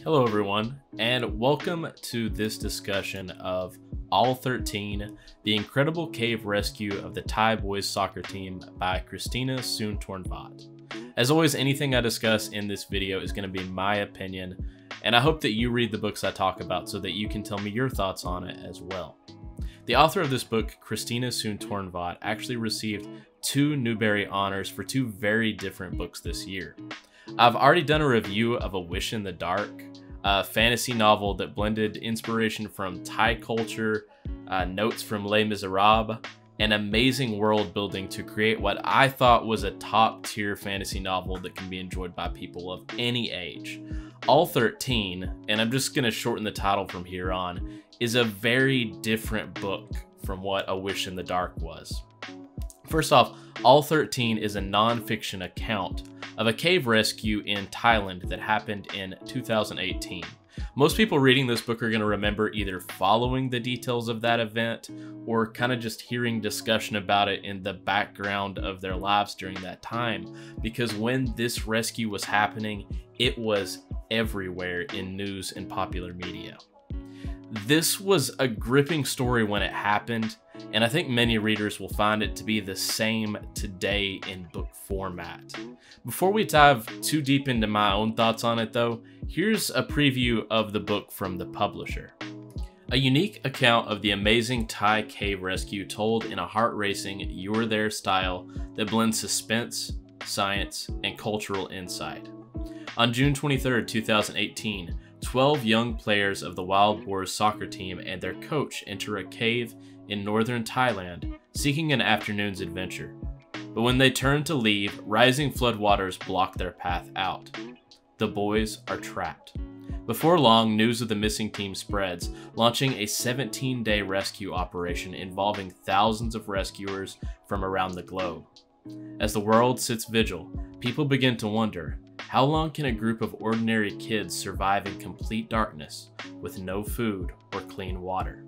Hello everyone, and welcome to this discussion of All 13, The Incredible Cave Rescue of the Thai Boys Soccer Team by Christina Soontornvat. As always, anything I discuss in this video is going to be my opinion, and I hope that you read the books I talk about so that you can tell me your thoughts on it as well. The author of this book, Christina Soontornvat, actually received 2 Newbery honors for 2 very different books this year. I've already done a review of A Wish in the Dark, a fantasy novel that blended inspiration from Thai culture, notes from Les Miserables, and amazing world building to create what I thought was a top-tier fantasy novel that can be enjoyed by people of any age. All 13, and I'm just going to shorten the title from here on, is a very different book from what A Wish in the Dark was. First off, All 13 is a non-fiction account of a cave rescue in Thailand that happened in 2018. Most people reading this book are going to remember either following the details of that event or kind of just hearing discussion about it in the background of their lives during that time, because when this rescue was happening, it was everywhere in news and popular media. This was a gripping story when it happened, and I think many readers will find it to be the same today in book format. Before we dive too deep into my own thoughts on it though, here's a preview of the book from the publisher. A unique account of the amazing Thai cave rescue told in a heart-racing, you're there style that blends suspense, science, and cultural insight. On June 23, 2018, 12 young players of the Wild Boars soccer team and their coach enter a cave in northern Thailand, seeking an afternoon's adventure. But when they turn to leave, rising floodwaters block their path out. The boys are trapped. Before long, news of the missing team spreads, launching a 17-day rescue operation involving thousands of rescuers from around the globe. As the world sits vigil, people begin to wonder, how long can a group of ordinary kids survive in complete darkness with no food or clean water?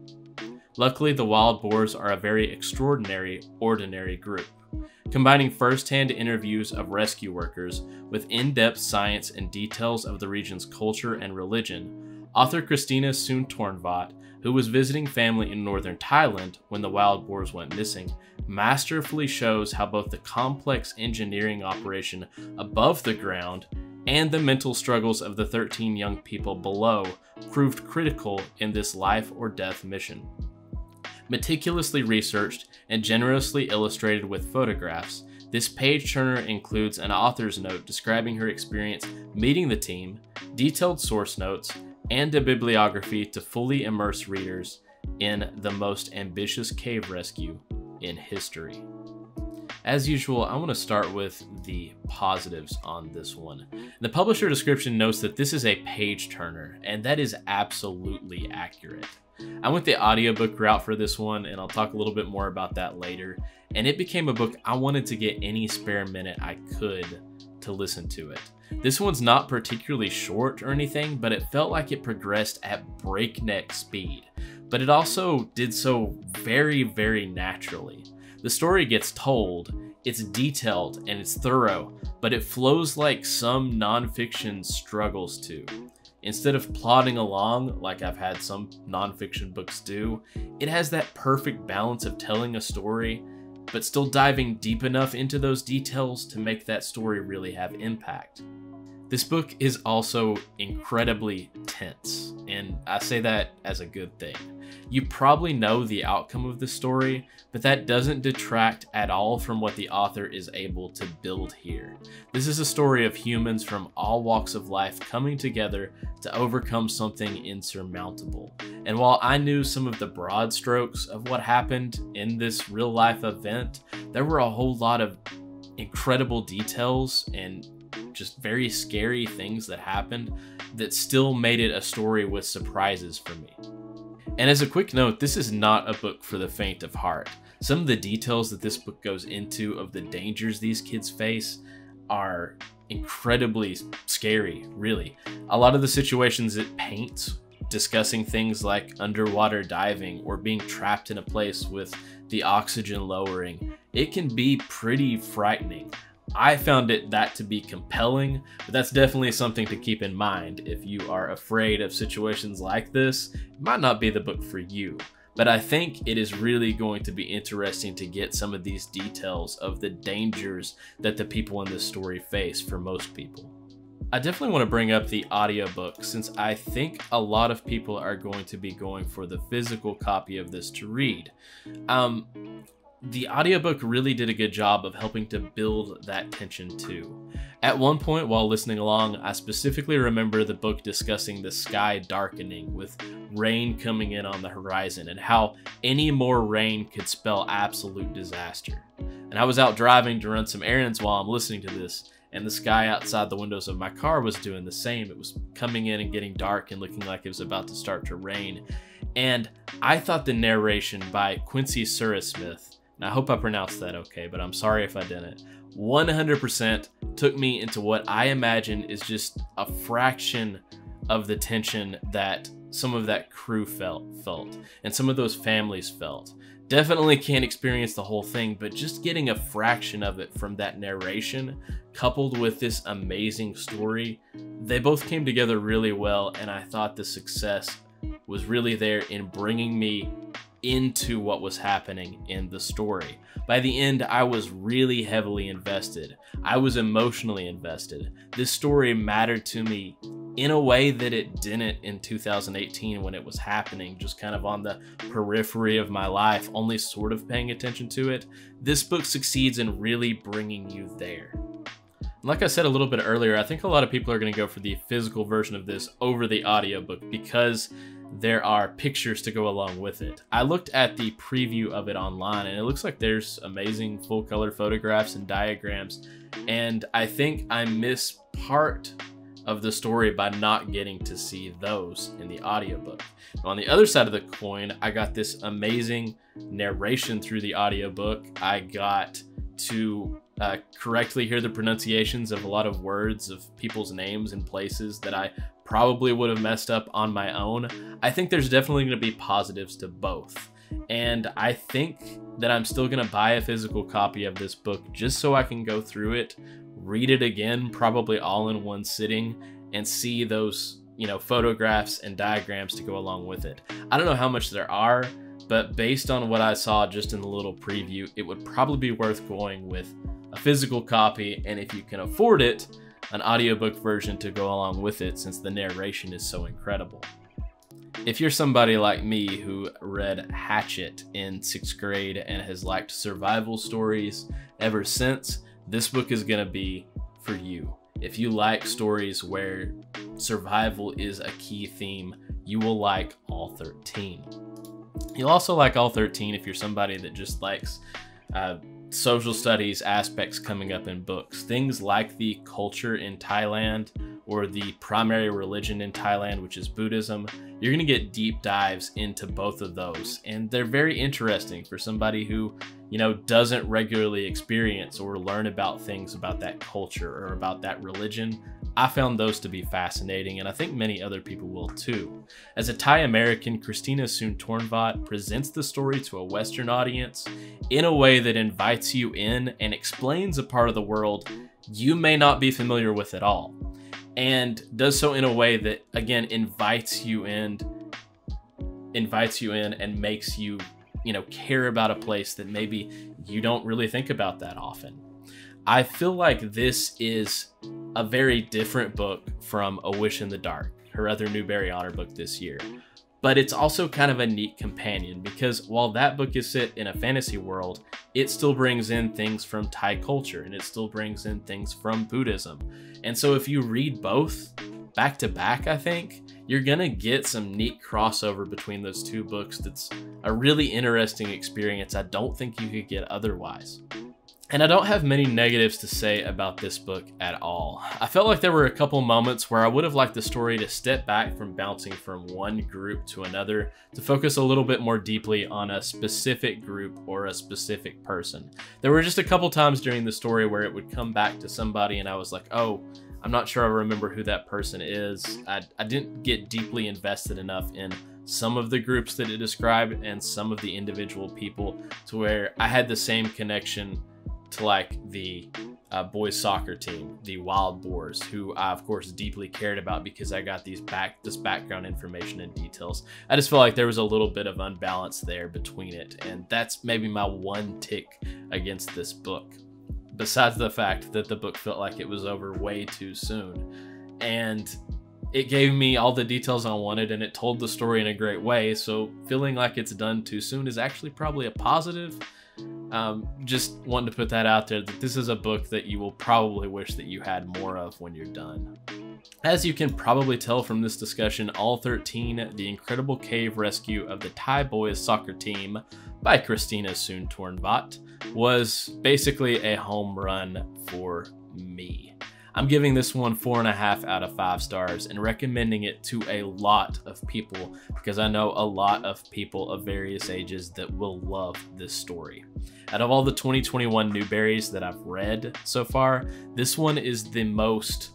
Luckily, the Wild Boars are a very extraordinary, ordinary group. Combining first-hand interviews of rescue workers with in-depth science and details of the region's culture and religion, author Christina Soontornvat, who was visiting family in northern Thailand when the Wild Boars went missing, masterfully shows how both the complex engineering operation above the ground and the mental struggles of the 13 young people below proved critical in this life or death mission. Meticulously researched and generously illustrated with photographs, this page-turner includes an author's note describing her experience meeting the team, detailed source notes, and a bibliography to fully immerse readers in the most ambitious cave rescue in history. As usual, I want to start with the positives on this one. The publisher description notes that this is a page-turner, and that is absolutely accurate. I went the audiobook route for this one, and I'll talk a little bit more about that later, and it became a book I wanted to get any spare minute I could to listen to it. This one's not particularly short or anything, but it felt like it progressed at breakneck speed, but it also did so very, very naturally. The story gets told, it's detailed and it's thorough, but it flows like some nonfiction struggles to. Instead of plodding along like I've had some nonfiction books do, it has that perfect balance of telling a story, but still diving deep enough into those details to make that story really have impact. This book is also incredibly tense, and I say that as a good thing. You probably know the outcome of the story, but that doesn't detract at all from what the author is able to build here. This is a story of humans from all walks of life coming together to overcome something insurmountable. And while I knew some of the broad strokes of what happened in this real-life event, there were a whole lot of incredible details and just very scary things that happened that still made it a story with surprises for me. And as a quick note, this is not a book for the faint of heart. Some of the details that this book goes into of the dangers these kids face are incredibly scary, really. A lot of the situations it paints, discussing things like underwater diving or being trapped in a place with the oxygen lowering, it can be pretty frightening. I found that to be compelling, but that's definitely something to keep in mind. If you are afraid of situations like this, it might not be the book for you. But I think it is really going to be interesting to get some of these details of the dangers that the people in this story face for most people. I definitely want to bring up the audiobook, since I think a lot of people are going to be going for the physical copy of this to read. The audiobook really did a good job of helping to build that tension too. At one point while listening along, I specifically remember the book discussing the sky darkening with rain coming in on the horizon and how any more rain could spell absolute disaster. And I was out driving to run some errands while I'm listening to this, and the sky outside the windows of my car was doing the same. It was coming in and getting dark and looking like it was about to start to rain. And I thought the narration by Quincy Surasmith, and I hope I pronounced that okay, but I'm sorry if I didn't, 100% took me into what I imagine is just a fraction of the tension that some of that crew felt, and some of those families felt. Definitely can't experience the whole thing, but just getting a fraction of it from that narration, coupled with this amazing story, they both came together really well, and I thought the success was really there in bringing me into what was happening in the story. By the end, I was really heavily invested. I was emotionally invested. This story mattered to me in a way that it didn't in 2018 when it was happening, just kind of on the periphery of my life, only sort of paying attention to it. This book succeeds in really bringing you there. Like I said a little bit earlier, I think a lot of people are going to go for the physical version of this over the audiobook because there are pictures to go along with it. I looked at the preview of it online, and it looks like there's amazing full color photographs and diagrams, and I think I miss part of the story by not getting to see those in the audiobook. On the other side of the coin, I got this amazing narration through the audiobook. I got to correctly hear the pronunciations of a lot of words of people's names and places that I probably would have messed up on my own. I think there's definitely going to be positives to both. And I think that I'm still going to buy a physical copy of this book just so I can go through it, read it again, probably all in one sitting, and see those, photographs and diagrams to go along with it. I don't know how much there are, but based on what I saw just in the little preview, it would probably be worth going with a physical copy, and if you can afford it, an audiobook version to go along with it, since the narration is so incredible. If you're somebody like me who read Hatchet in 6th grade and has liked survival stories ever since, this book is going to be for you. If you like stories where survival is a key theme, you will like All 13. You'll also like All 13 if you're somebody that just likes social studies aspects coming up in books. Things like the culture in Thailand or the primary religion in Thailand, which is Buddhism. You're going to get deep dives into both of those, and they're very interesting for somebody who, doesn't regularly experience or learn about things about that culture or about that religion. I found those to be fascinating, and I think many other people will too. As a Thai American, Christina Soontornvat presents the story to a Western audience in a way that invites you in and explains a part of the world you may not be familiar with at all, and does so in a way that, again, invites you in and makes you, care about a place that maybe you don't really think about that often. I feel like this is a very different book from A Wish in the Dark, her other Newbery Honor book this year. But it's also kind of a neat companion, because while that book is set in a fantasy world, it still brings in things from Thai culture, and it still brings in things from Buddhism. And so if you read both back to back, I think you're gonna get some neat crossover between those two books. That's a really interesting experience I don't think you could get otherwise. And I don't have many negatives to say about this book at all. I felt like there were a couple moments where I would have liked the story to step back from bouncing from one group to another to focus a little bit more deeply on a specific group or a specific person. There were just a couple times during the story where it would come back to somebody and I was like, oh, I'm not sure I remember who that person is. I didn't get deeply invested enough in some of the groups that it described and some of the individual people to where I had the same connection to like the boys soccer team, the Wild Boars, who I of course deeply cared about because I got this background information and details. I just felt like there was a little bit of unbalance there between it, and that's maybe my one tick against this book, besides the fact that the book felt like it was over way too soon. And it gave me all the details I wanted, and it told the story in a great way, so feeling like it's done too soon is actually probably a positive. Just wanting to put that out there, that this is a book that you will probably wish that you had more of when you're done. As you can probably tell from this discussion, All 13, The Incredible Cave Rescue of the Thai Boys Soccer Team by Christina Soontornvat was basically a home run for me. I'm giving this one 4.5 out of 5 stars and recommending it to a lot of people because I know a lot of people of various ages that will love this story. Out of all the 2021 Newberries that I've read so far, this one is the most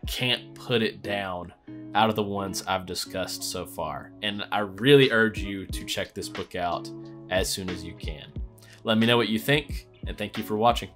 can't put it down out of the ones I've discussed so far. And I really urge you to check this book out as soon as you can. Let me know what you think, and thank you for watching.